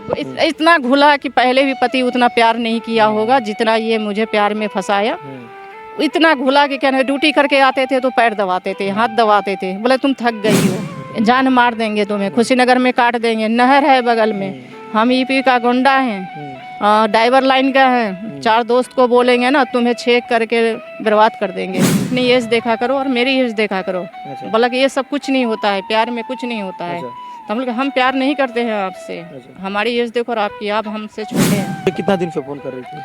इतना घुला कि पहले भी पति उतना प्यार नहीं किया होगा जितना ये मुझे प्यार में फंसाया। इतना घुला कि कहने ड्यूटी करके आते थे तो पैर दबाते थे, हाथ दबाते थे, बोले तुम थक गई हो, जान मार देंगे तुम्हें, खुशीनगर में काट देंगे, नहर है बगल में, हम ईपी का गुंडा हैं, ड्राइवर लाइन का है, 4 दोस्त को बोलेंगे ना तुम्हें छेक करके बर्बाद कर देंगे, अपनी एज देखा करो और मेरी एज देखा करो। बोला कि ये सब कुछ नहीं होता है, प्यार में कुछ नहीं होता है। तो हम लोग हम प्यार नहीं करते हैं आपसे, हमारी एज देखो और आपकी, आप हमसे छोटे हैं। कितना दिन से फोन कर रही थी?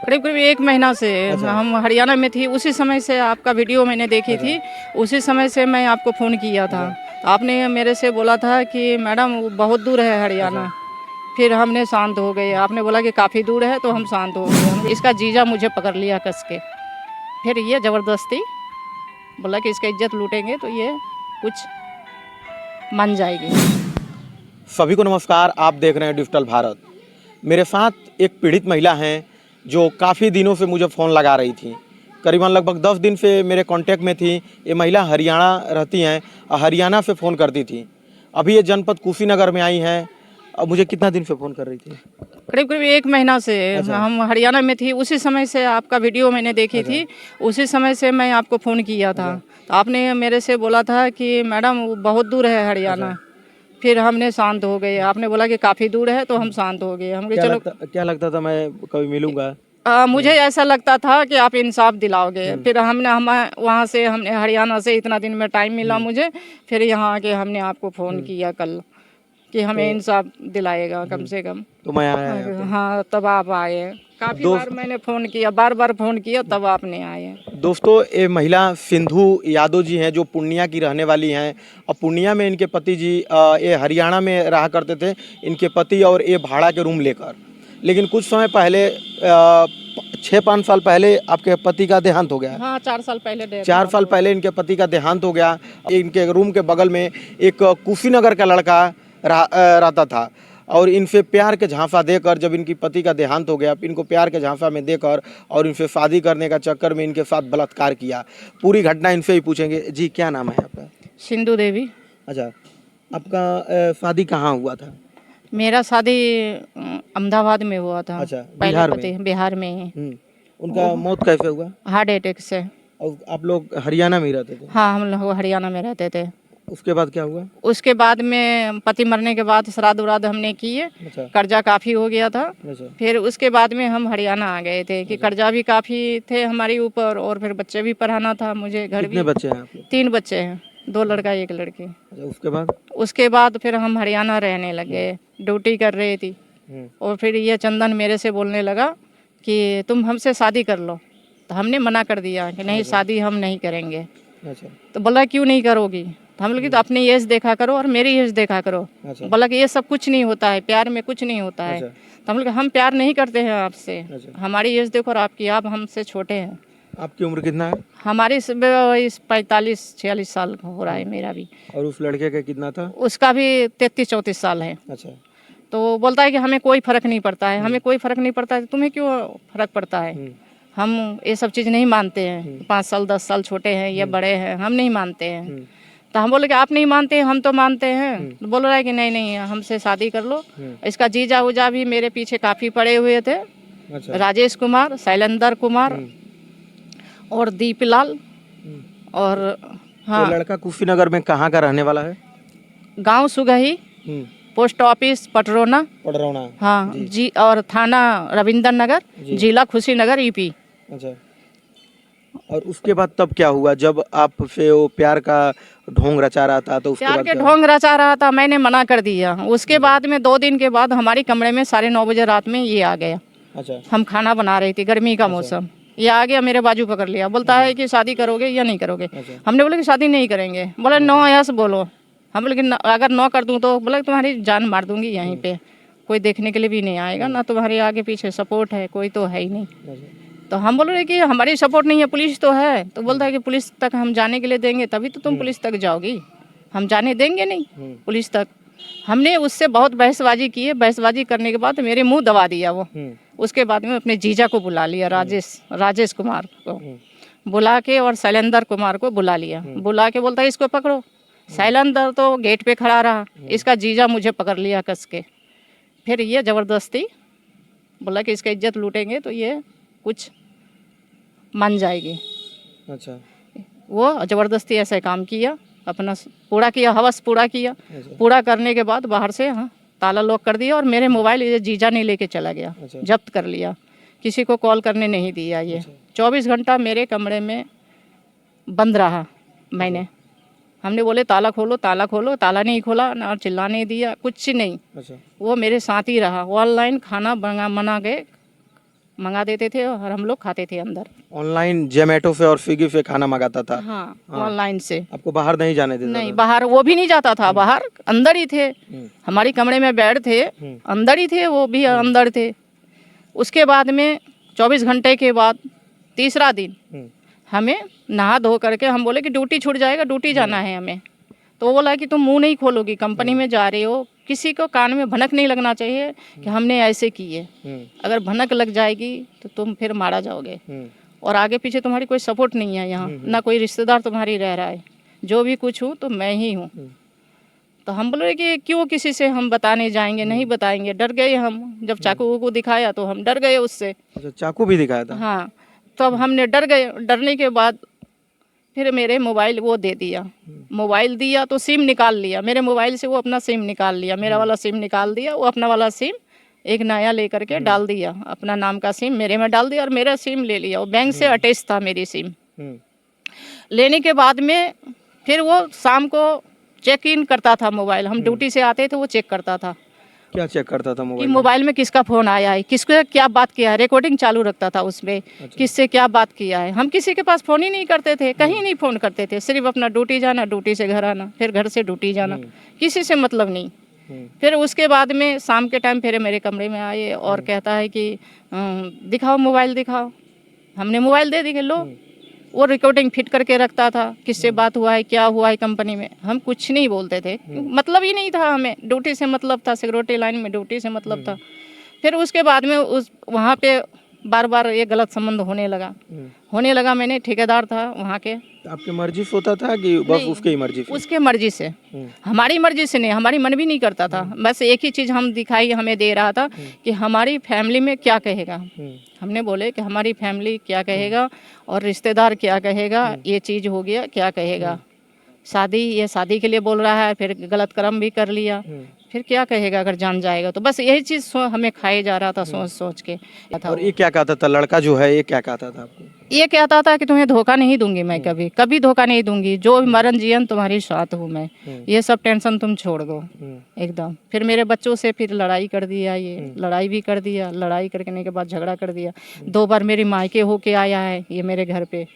करीब करीब 1 महीना से। हम हरियाणा में थी, उसी समय से आपका वीडियो मैंने देखी थी, उसी समय से मैं आपको फ़ोन किया था। आपने मेरे से बोला था कि मैडम वो बहुत दूर है हरियाणा। फिर हमने शांत हो गए, आपने बोला कि काफ़ी दूर है तो हम शांत हो गए। इसका जीजा मुझे पकड़ लिया कस के, फिर ये ज़बरदस्ती बोला कि इसका इज्जत लूटेंगे तो ये कुछ मान जाएगी। सभी को नमस्कार, आप देख रहे हैं डिजिटल भारत। मेरे साथ एक पीड़ित महिला हैं जो काफ़ी दिनों से मुझे फ़ोन लगा रही थी, करीबन लगभग 10 दिन से मेरे कांटेक्ट में थी। ये महिला हरियाणा रहती हैं और हरियाणा से फ़ोन करती थी। अभी ये जनपद कुशीनगर में आई हैं। अब मुझे कितना दिन से फ़ोन कर रही थी? करीब करीब 1 महीना से। हम हरियाणा में थी, उसी समय से आपका वीडियो मैंने देखी थी, उसी समय से मैं आपको फ़ोन किया था। तो आपने मेरे से बोला था कि मैडम वो बहुत दूर है हरियाणा। फिर हमने शांत हो गए, आपने बोला कि काफ़ी दूर है तो हम शांत हो गए। हम चलो क्या लगता था मैं कभी मिलूंगा? मुझे ऐसा लगता था कि आप इंसाफ दिलाओगे। फिर हमने वहाँ से हमने हरियाणा से इतना दिन में टाइम मिला मुझे, फिर यहाँ आके हमने आपको फ़ोन किया कल कि हमें इंसाफ दिलाएगा कम से कम। तो मैं आया। हाँ, तब आप आए। काफ़ी बार मैंने फ़ोन किया, बार बार फ़ोन किया, तब आपने आए। दोस्तों, ये महिला सिंधु यादव जी हैं जो पूर्णिया की रहने वाली हैं और पूर्णिया में इनके पति जी ये हरियाणा में रहा करते थे, इनके पति और ये भाड़ा के रूम लेकर। लेकिन कुछ समय पहले 6-5 साल पहले आपके पति का देहांत हो गया। हाँ, 4 साल पहले 4 साल पहले इनके पति का देहांत हो गया। इनके रूम के बगल में एक कुशीनगर का लड़का रहता था और इनसे प्यार के झांसा देकर जब इनकी पति का देहांत हो गया, इनको प्यार के झांसा में देकर और इनसे शादी करने का चक्कर में इनके साथ बलात्कार किया। पूरी घटना इनसे ही पूछेंगे। जी, क्या नाम है आपका? सिंधु देवी। अच्छा, आपका शादी कहाँ हुआ था? मेरा शादी अहमदाबाद में हुआ था। अच्छा, बिहार में ही। उनका मौत कैसे हुआ? हार्ट अटैक से। और आप लोग हरियाणा में ही रहते थे? हाँ, हम लोग हरियाणा में रहते थे। उसके बाद क्या हुआ? उसके बाद में पति मरने के बाद श्राद्ध उराद्ध हमने किए। अच्छा। कर्जा काफ़ी हो गया था। अच्छा। फिर उसके बाद में हम हरियाणा आ गए थे कि कर्जा भी काफ़ी थे हमारे ऊपर और फिर बच्चे भी पढ़ाना था मुझे। घर कितने भी बच्चे हैं आपके? 3 बच्चे हैं, 2 लड़का 1 लड़की। अच्छा, उसके बाद फिर हम हरियाणा रहने लगे, ड्यूटी कर रही थी। और फिर ये चंदन मेरे से बोलने लगा कि तुम हमसे शादी कर लो। तो हमने मना कर दिया कि नहीं, शादी हम नहीं करेंगे। अच्छा। तो बोला क्यों नहीं करोगी? तो हम लोग तो अपनी एज देखा करो और मेरी एज देखा करो। अच्छा। बोला कि ये सब कुछ नहीं होता है, प्यार में कुछ नहीं होता है। तो हम लोग हम प्यार नहीं करते हैं आपसे, हमारी एज देखो और आपकी, आप हमसे छोटे हैं। आपकी उम्र कितना है? हमारी 45-46 साल हो रहा है मेरा भी। और उस लड़के का कितना था? उसका भी 33-34 साल है। अच्छा। तो बोलता है कि हमें कोई फ़र्क नहीं पड़ता है, हमें कोई फ़र्क नहीं पड़ता है, तुम्हें क्यों फ़र्क पड़ता है? हम ये सब चीज़ नहीं मानते हैं। 5 साल 10 साल छोटे हैं या बड़े हैं, हम नहीं मानते हैं। तो हम बोले कि आप नहीं मानते हैं, हम तो मानते हैं। तो बोल रहा है कि नहीं नहीं, हमसे शादी कर लो। इसका जीजा उजा भी मेरे पीछे काफ़ी पड़े हुए थे। अच्छा। राजेश कुमार, शैलेंद्र कुमार और दीपलाल। और हाँ, लड़का कुशीनगर में कहाँ का रहने वाला है? गांव सुगही, पोस्ट ऑफिस पटरौना। हाँ जी, और थाना रविंद्र नगर, जिला कुशीनगर, यूपी। अच्छा। और उसके बाद तब क्या हुआ जब आपसे वो प्यार का ढोंग रचा रहा था? तो उसके प्यार बाद के ढोंग रचा रहा था, मैंने मना कर दिया। उसके बाद में 2 दिन के बाद हमारी कमरे में 9:30 बजे रात में ये आ गया। अच्छा। हम खाना बना रही थी, गर्मी का मौसम। ये आ गया, मेरे बाजू पकड़ लिया, बोलता है कि शादी करोगे या नहीं करोगे? हमने बोला कि शादी नहीं करेंगे। बोला नो यस बोलो। हम बोले कि अगर नो कर दूँ तो? बोला तुम्हारी जान मार दूंगी यहीं पे, कोई देखने के लिए भी नहीं आएगा ना, तुम्हारे आगे पीछे सपोर्ट है, कोई तो है ही नहीं। तो हम बोल रहे कि हमारी सपोर्ट नहीं है, पुलिस तो है। तो बोलता है कि पुलिस तक हम जाने के लिए देंगे तभी तो तुम पुलिस तक जाओगी, हम जाने देंगे नहीं पुलिस तक। हमने उससे बहुत बहसबाजी की है। बहसबाजी करने के बाद मेरे मुंह दबा दिया वो। उसके बाद में अपने जीजा को बुला लिया, राजेश कुमार को बुला के और शैलेंद्र कुमार को बुला लिया। बुला के बोलता है इसको पकड़ो। शैलेंद्र तो गेट पे खड़ा रहा, इसका जीजा मुझे पकड़ लिया कस के फिर ये ज़बरदस्ती बोला कि इसका इज्जत लूटेंगे तो ये कुछ मान जाएगी। अच्छा। वो ज़बरदस्ती ऐसे काम किया, अपना पूरा किया, हवस पूरा किया। पूरा करने के बाद बाहर से ताला लॉक कर दिया और मेरे मोबाइल ये जीजा ने लेके चला गया, जब्त कर लिया, किसी को कॉल करने नहीं दिया। ये 24 घंटा मेरे कमरे में बंद रहा। हमने बोले ताला खोलो, ताला खोलो, ताला नहीं खोला, ना चिल्ला नहीं दिया, कुछ नहीं। वो मेरे साथ ही रहा। ऑनलाइन खाना मंगा देते थे और हम लोग खाते थे अंदर। ऑनलाइन जोमेटो से और स्विगी से खाना मंगाता था? हाँ, ऑनलाइन से। आपको बाहर नहीं जाने देता? नहीं, बाहर वो भी नहीं जाता था, बाहर अंदर ही थे। हमारी कमरे में बेड थे, अंदर ही थे, वो भी अंदर थे। उसके बाद में 24 घंटे के बाद तीसरा दिन हमें नहा धो करके हम बोले कि ड्यूटी छूट जाएगा, ड्यूटी जाना है हमें। तो वो बोला कि तुम मुंह नहीं खोलोगी, कंपनी में जा रहे हो, किसी को कान में भनक नहीं लगना चाहिए कि हमने ऐसे किए। अगर भनक लग जाएगी तो तुम फिर मारा जाओगे। और आगे पीछे तुम्हारी कोई सपोर्ट नहीं है यहाँ, ना कोई रिश्तेदार तुम्हारी रह रहा है। जो भी कुछ हूँ तो मैं ही हूँ। तो हम बोले कि क्यों किसी से हम बताने जाएंगे, नहीं बताएंगे। डर गए हम, जब चाकू को दिखाया तो हम डर गए उससे। चाकू भी दिखाया था? हाँ, तब हमने डर गए। डरने के बाद फिर मेरे मोबाइल वो दे दिया, मोबाइल दिया तो सिम निकाल लिया मेरे मोबाइल से। वो अपना सिम निकाल लिया, मेरा वाला सिम निकाल दिया। वो अपना वाला सिम एक नया लेकर के डाल दिया, अपना नाम का सिम मेरे में डाल दिया और मेरा सिम ले लिया। वो बैंक से अटैच था मेरी सिम। लेने के बाद में फिर वो शाम को चेक इन करता था मोबाइल। हम ड्यूटी से आते थे, वो चेक करता था। क्या चेक करता था मोबाइल कि मोबाइल में किसका फ़ोन आया है, किसको क्या बात किया है, रिकॉर्डिंग चालू रखता था उसमें। किससे क्या बात किया है। हम किसी के पास फ़ोन ही नहीं करते थे, कहीं नहीं फ़ोन करते थे, सिर्फ अपना ड्यूटी जाना, ड्यूटी से घर आना, फिर घर से ड्यूटी जाना, किसी से मतलब नहीं। फिर उसके बाद में शाम के टाइम फिर मेरे कमरे में आए और कहता है कि दिखाओ मोबाइल दिखाओ। हमने मोबाइल दे दी, लो। वो रिकॉर्डिंग फिट करके रखता था, किससे बात हुआ है, क्या हुआ है कंपनी में। हम कुछ नहीं बोलते थे, मतलब ही नहीं था हमें। ड्यूटी से मतलब था, सिक्योरिटी लाइन में ड्यूटी से मतलब था। फिर उसके बाद में वहाँ पे बार बार ये गलत संबंध होने लगा। मैंने ठेकेदार था वहाँ के। आपकी मर्जी से होता था कि बस उसकी ही मर्जी से? उसके मर्जी से, हमारी मर्जी से नहीं। हमारी मन भी नहीं करता था। बस एक ही चीज़ हम दिखाई हमें दे रहा था कि हमारी फैमिली में क्या कहेगा। हमने बोले कि हमारी फैमिली क्या कहेगा और रिश्तेदार क्या कहेगा, ये चीज़ हो गया क्या कहेगा। ये शादी के लिए बोल रहा है, फिर गलत कर्म भी कर लिया, फिर क्या कहेगा अगर जान जाएगा। तो बस यही चीज़ हमें खाए जा रहा था सोच के। और ये क्या कहता था लड़का जो है, ये क्या कहता था आपको? ये कहता था कि तुम्हें धोखा नहीं दूंगी मैं, कभी धोखा नहीं दूंगी। जो मरण जीवन तुम्हारी साथ हूँ मैं, ये सब टेंशन तुम छोड़ दो एकदम। फिर मेरे बच्चों से फिर लड़ाई कर दिया, ये लड़ाई भी कर दिया। लड़ाई करने के बाद झगड़ा कर दिया। 2 बार मेरी मायके होके आया है ये मेरे घर पे।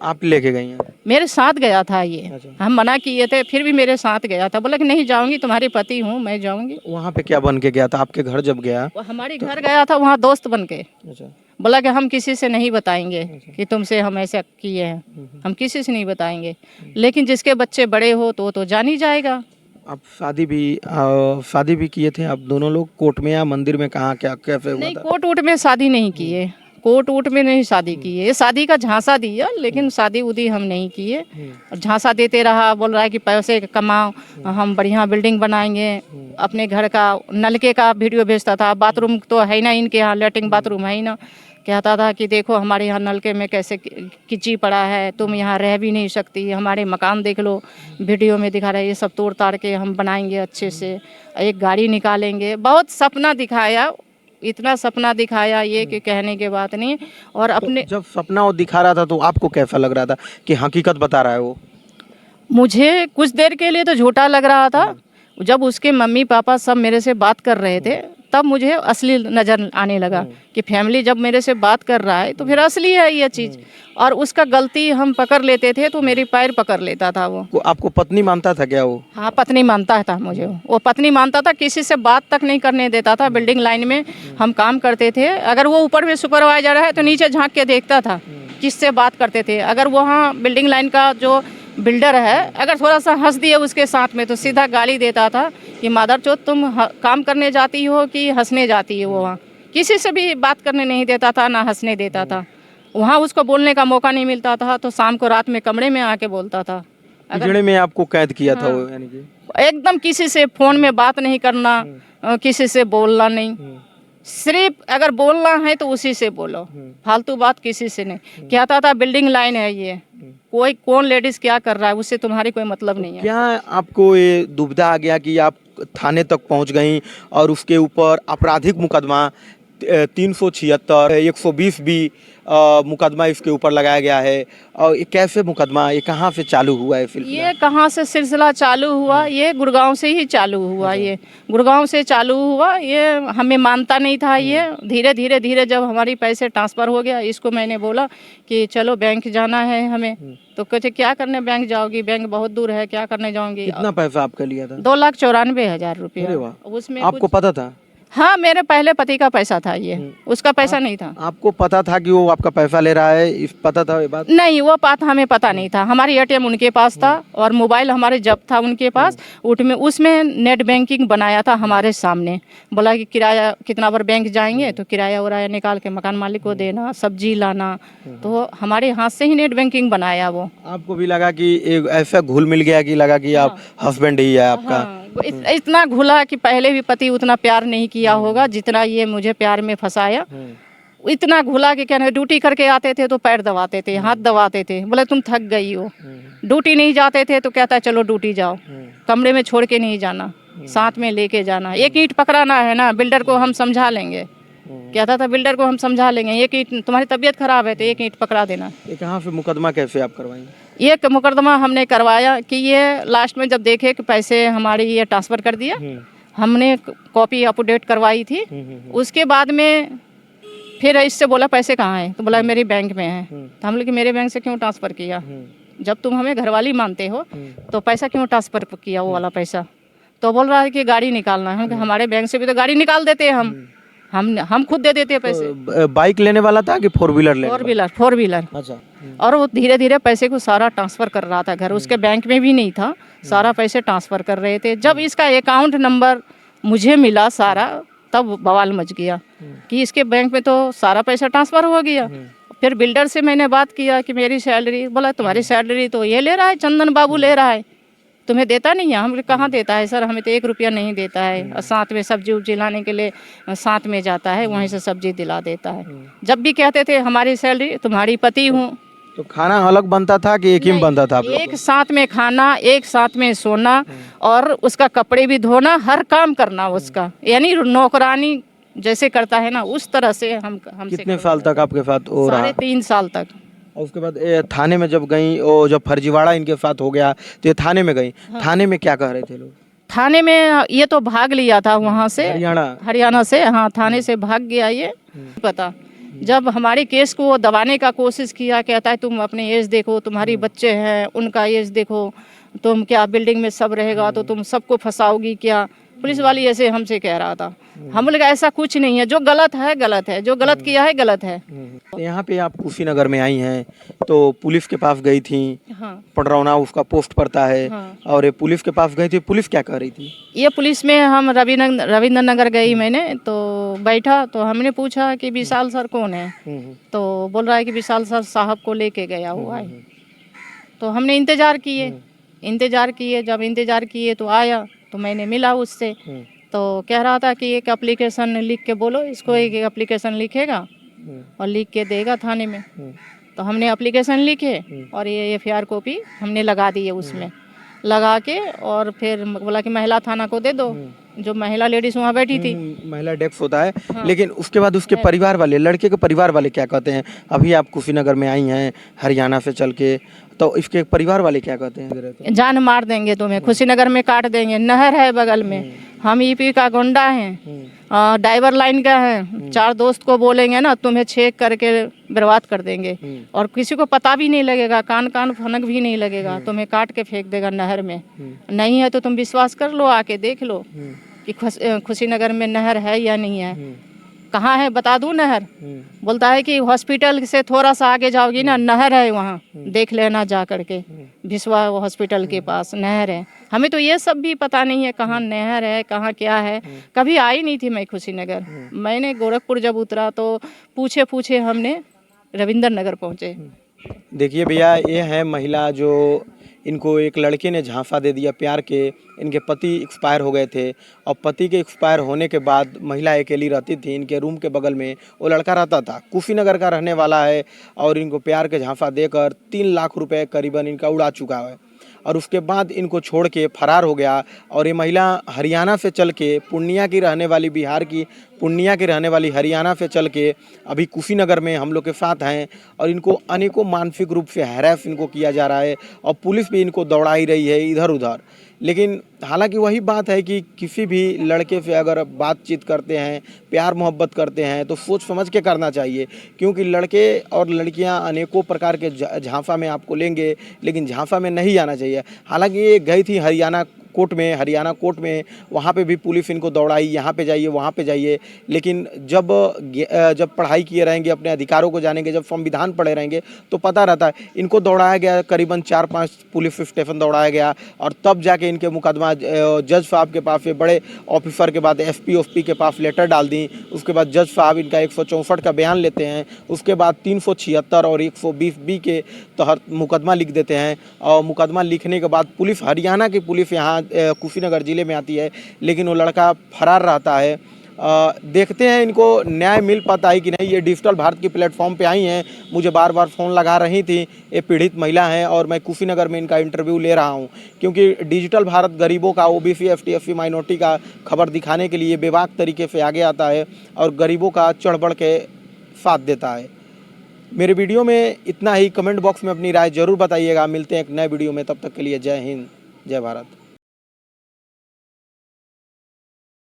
आप लेके गई हैं? मेरे साथ गया था ये। हम मना किए थे, फिर भी मेरे साथ गया था। बोला कि नहीं जाऊंगी, तुम्हारे पति हूँ, मैं जाऊंगी। वहाँ पे क्या बन के गया था? आपके घर जब गया? हमारे घर गया था, वहाँ दोस्त बन के। बोला कि हम किसी से नहीं बताएंगे कि तुमसे हम ऐसा किए हैं, हम किसी से नहीं बताएंगे। लेकिन जिसके बच्चे बड़े हो तो जान ही जाएगा। आप शादी भी किए थे आप दोनों लोग? कोर्ट में या मंदिर में? कहाँ क्या कैसे हुआ था? नहीं, कोर्ट वोट में शादी नहीं किए, कोर्ट वोट में नहीं शादी की है। ये शादी का झांसा दिया, लेकिन शादी उदी हम नहीं किए। और झांसा देते रहा, बोल रहा है कि पैसे कमाओ, हम बढ़िया बिल्डिंग बनाएंगे। अपने घर का नलके का वीडियो भेजता था। बाथरूम तो है ना इनके यहाँ, लेटरिन बाथरूम है ही ना। कहता था कि देखो हमारे यहाँ नलके में कैसे कीची पड़ा है, तुम यहाँ रह भी नहीं सकती, हमारे मकान देख लो, वीडियो में दिखा रहा है। ये सब तोड़ ताड़ के हम बनाएंगे अच्छे से, एक गाड़ी निकालेंगे। बहुत सपना दिखाया, इतना सपना दिखाया ये कि कहने के बात नहीं। और अपने जब सपना वो दिखा रहा था तो आपको कैसा लग रहा था कि हकीकत बता रहा है वो? मुझे कुछ देर के लिए तो झूठा लग रहा था। जब उसके मम्मी पापा सब मेरे से बात कर रहे थे तब मुझे असली नज़र आने लगा कि फैमिली जब मेरे से बात कर रहा है तो फिर असली है ये चीज़। और उसका गलती हम पकड़ लेते थे तो मेरी पैर पकड़ लेता था वो। आपको पत्नी मानता था क्या वो? हाँ, पत्नी मानता था मुझे। वो पत्नी मानता था, किसी से बात तक नहीं करने देता था। बिल्डिंग लाइन में हम काम करते थे, अगर वो ऊपर में सुपरवाइजर है तो नीचे झांक के देखता था किससे बात करते थे। अगर वहाँ बिल्डिंग लाइन का जो बिल्डर है अगर थोड़ा सा हंस दिए उसके साथ में तो सीधा गाली देता था कि मादरचोद तुम काम करने जाती हो कि हंसने जाती हो। वहाँ किसी से भी बात करने नहीं देता था, ना हंसने देता था। वहाँ उसको बोलने का मौका नहीं मिलता था तो शाम को रात में कमरे में आके बोलता था। पिंजड़े में आपको कैद किया था वो? यानी कि एकदम किसी से फ़ोन में बात नहीं करना, किसी से बोलना नहीं, सिर्फ अगर बोलना है तो उसी से बोलो, फालतू बात किसी से नहीं। कहता था बिल्डिंग लाइन है ये, कोई कौन लेडीज क्या कर रहा है उससे तुम्हारी कोई मतलब नहीं है। क्या आपको ये दुविधा आ गया कि आप थाने तक पहुंच गई और उसके ऊपर आपराधिक मुकदमा 376 120 भी मुकदमा इसके ऊपर लगाया गया है, और ये कैसे मुकदमा, ये कहाँ से चालू हुआ है फिर? ये कहाँ से सिलसिला चालू हुआ? ये गुड़गांव से ही चालू हुआ। ये गुड़गांव से चालू हुआ। ये हमें मानता नहीं था। ये धीरे धीरे धीरे जब हमारी पैसे ट्रांसफ़र हो गया, इसको मैंने बोला कि चलो बैंक जाना है हमें, तो कहते क्या करने बैंक जाओगी, बैंक बहुत दूर है, क्या करने जाऊंगी। कितना पैसा आपका लिया था? 2,94,000 अरे रुपया। वाह। उसमें आपको पता था? हाँ, मेरे पहले पति का पैसा था ये, उसका पैसा नहीं था। आपको पता था कि वो आपका पैसा ले रहा है, इस पता था ये बात? नहीं, वो बात हमें पता नहीं था। हमारी एटीएम उनके पास था और मोबाइल हमारे जब्त था उनके पास। उसमें नेट बैंकिंग बनाया था हमारे सामने। बोला कि किराया कितना बार बैंक जाएंगे तो किराया उराया निकाल के मकान मालिक को देना, सब्जी लाना, तो हमारे हाथ से ही नेट बैंकिंग बनाया वो। आपको भी लगा कि एक ऐसा घुल मिल गया कि लगा कि आप हस्बैंड ही है आपका? हाँ, इतना घुला कि पहले भी पति उतना प्यार नहीं किया होगा जितना ये मुझे प्यार में फंसाया। इतना घुला कि क्या, ड्यूटी करके आते थे तो पैर दबाते थे, हाथ दबाते थे, बोले तुम थक गई हो। ड्यूटी नहीं जाते थे तो कहता है चलो ड्यूटी जाओ, कमरे में छोड़ के नहीं जाना, साथ में लेके जाना। एक ईंट पकड़ाना है ना, बिल्डर को हम समझा लेंगे। कहता था बिल्डर को हम समझा लेंगे, एक ईंट, तुम्हारी तबीयत खराब है तो एक ईंट पकड़ा देना। ये कहाँ से मुकदमा कैसे आप करवाएंगे? ये मुकदमा हमने करवाया कि ये लास्ट में जब देखे कि पैसे हमारे ये ट्रांसफ़र कर दिया, हमने कॉपी अपडेट करवाई थी। उसके बाद में फिर इससे बोला पैसे कहाँ हैं, तो बोला मेरी बैंक में है। तो हम लोग कि मेरे बैंक से क्यों ट्रांसफ़र किया, जब तुम हमें घरवाली मानते हो तो पैसा क्यों ट्रांसफ़र किया वो वाला पैसा? तो बोल रहा है कि गाड़ी निकालना है। हम कि हमारे बैंक से भी तो गाड़ी निकाल देते हैं हम खुद दे देते हैं पैसे। बाइक लेने वाला था कि फोर व्हीलर? Four wheeler. अच्छा। और वो धीरे धीरे पैसे को सारा ट्रांसफ़र कर रहा था घर, उसके बैंक में भी नहीं था, सारा पैसे ट्रांसफ़र कर रहे थे। जब इसका अकाउंट नंबर मुझे मिला सारा, तब बवाल मच गया कि इसके बैंक में तो सारा पैसा ट्रांसफ़र हो गया। फिर बिल्डर से मैंने बात किया कि मेरी सैलरी, बोला तुम्हारी सैलरी तो ये ले रहा है, चंदन बाबू ले रहा है, तुम्हें देता नहीं है। हम कहाँ देता है सर, हमें तो 1 रुपया नहीं देता है, और साथ में सब्जी उब्जी लाने के लिए साथ में जाता है, वहीं से सब्जी दिला देता है। जब भी कहते थे हमारी सैलरी तुम्हारी पति हूँ। तो खाना अलग बनता था कि एक ही में बनता था? एक साथ में खाना, एक साथ में सोना, और उसका कपड़े भी धोना, हर काम करना उसका, यानी नौकरानी जैसे करता है ना उस तरह से हमसे। कितने साल तक आपके साथ हो रहा? 3.5 साल तक। और उसके बाद थाने में जब गई, और जब फर्जीवाड़ा इनके साथ हो गया तो ये थाने में गई। थाने में क्या कह रहे थे लोग? थाने में ये तो भाग लिया था वहाँ से, हरियाणा से। हाँ, थाने से भाग गया ये पता। जब हमारे केस को दबाने का कोशिश किया, कहता है तुम अपने एज देखो, तुम्हारी बच्चे हैं उनका एज देखो, तुम क्या बिल्डिंग में सब रहेगा तो तुम सबको फंसाओगी क्या? पुलिस वाली ऐसे हमसे कह रहा था। हम लोग ऐसा कुछ नहीं है, जो गलत है गलत है, जो गलत किया है गलत है। यहाँ पे आप कुशीनगर में आई हैं तो पुलिस के पास गई थी। हाँ। पडरौना उसका पोस्ट पड़ता है। हाँ। और ये पुलिस के पास गई थी, पुलिस क्या कह रही थी? ये पुलिस में हम रविंद्र नगर गई मैंने, तो बैठा तो हमने पूछा कि विशाल सर कौन है, तो बोल रहा है कि विशाल सर साहब को लेके गया हुआ है। तो हमने इंतज़ार किए, जब इंतज़ार किए तो आया, तो मैंने मिला उससे, तो कह रहा था कि एक एप्लीकेशन लिख के बोलो इसको, एक एप्लीकेशन लिखेगा और लिख के देगा थाने में। तो हमने एप्लीकेशन लिखे और ये एफआईआर कॉपी हमने लगा दी है उसमें, लगा के, और फिर बोला कि महिला थाना को दे दो, जो महिला लेडीज वहाँ बैठी थी। महिला डेस्क होता है। हाँ। लेकिन उसके बाद उसके परिवार वाले, लड़के के परिवार वाले क्या कहते हैं? अभी आप कुशीनगर में आई हैं हरियाणा से चल के, तो इसके परिवार वाले क्या कहते हैं? जान मार देंगे तुम्हें, कुशीनगर में काट देंगे, नहर है बगल में, हम ईपी का गुंडा हैं, ड्राइवर लाइन का है, 4 दोस्त को बोलेंगे ना तुम्हें छेक करके बर्बाद कर देंगे, और किसी को पता भी नहीं लगेगा, कान फनक भी नहीं लगेगा, तुम्हें काट के फेंक देगा नहर में। नहीं है तो तुम विश्वास कर लो, आके देख लो कि कुशीनगर में नहर है या नहीं है। कहाँ है बता दूँ नहर? बोलता है कि हॉस्पिटल से थोड़ा सा आगे जाओगी ना, नहर है वहाँ, देख लेना जा करके, भिसवा हॉस्पिटल के पास नहर है। हमें तो ये सब भी पता नहीं है कहाँ नहर है, कहाँ क्या है। कभी आई नहीं थी मैं कुशीनगर। मैंने गोरखपुर जब उतरा तो पूछे हमने रविंद्र नगर पहुँचे। देखिए भैया, ये है महिला जो इनको एक लड़के ने झांसा दे दिया प्यार के। इनके पति एक्सपायर हो गए थे और पति के एक्सपायर होने के बाद महिला अकेली रहती थी। इनके रूम के बगल में वो लड़का रहता था, कुशीनगर का रहने वाला है और इनको प्यार के झांसा देकर 3 लाख रुपए करीबन इनका उड़ा चुका है और उसके बाद इनको छोड़ के फरार हो गया। और ये महिला हरियाणा से चल के पूर्णिया की रहने वाली, बिहार की पूर्णिया की रहने वाली हरियाणा से चल के अभी कुशीनगर में हम लोग के साथ हैं और इनको अनेकों मानसिक रूप से हैरेस इनको किया जा रहा है और पुलिस भी इनको दौड़ा ही रही है इधर उधर। लेकिन हालांकि वही बात है कि किसी भी लड़के से अगर बातचीत करते हैं, प्यार मोहब्बत करते हैं तो सोच समझ के करना चाहिए, क्योंकि लड़के और लड़कियां अनेकों प्रकार के झांसा में आपको लेंगे, लेकिन झांसा में नहीं आना चाहिए। हालांकि ये गई थी हरियाणा कोर्ट में वहाँ पे भी पुलिस इनको दौड़ाई, यहाँ पे जाइए वहाँ पे जाइए। लेकिन जब पढ़ाई किए रहेंगे, अपने अधिकारों को जानेंगे, जब संविधान पढ़े रहेंगे तो पता रहता है। इनको दौड़ाया गया, करीबन 4-5 पुलिस स्टेशन दौड़ाया गया और तब जाके इनके मुकदमा जज साहब के पास, बड़े ऑफिसर के बाद एसपी के पास लेटर डाल दी। उसके बाद जज साहब इनका 164 का बयान लेते हैं। उसके बाद 376 और 120B के तहत मुकदमा लिख देते हैं और मुकदमा लिखने के बाद पुलिस, हरियाणा की पुलिस यहाँ कुशीनगर ज़िले में आती है, लेकिन वो लड़का फरार रहता है। देखते हैं इनको न्याय मिल पाता है कि नहीं। ये डिजिटल भारत की प्लेटफॉर्म पे आई हैं, मुझे बार बार फ़ोन लगा रही थी। ये पीड़ित महिला हैं और मैं कुशीनगर में इनका इंटरव्यू ले रहा हूँ, क्योंकि डिजिटल भारत गरीबों का, ओबीसी एसटी माइनॉरिटी का खबर दिखाने के लिए बेबाक तरीके से आगे आता है और गरीबों का चढ़ बढ़ के साथ देता है। मेरे वीडियो में इतना ही। कमेंट बॉक्स में अपनी राय ज़रूर बताइएगा। मिलते हैं एक नए वीडियो में, तब तक के लिए जय हिंद, जय भारत।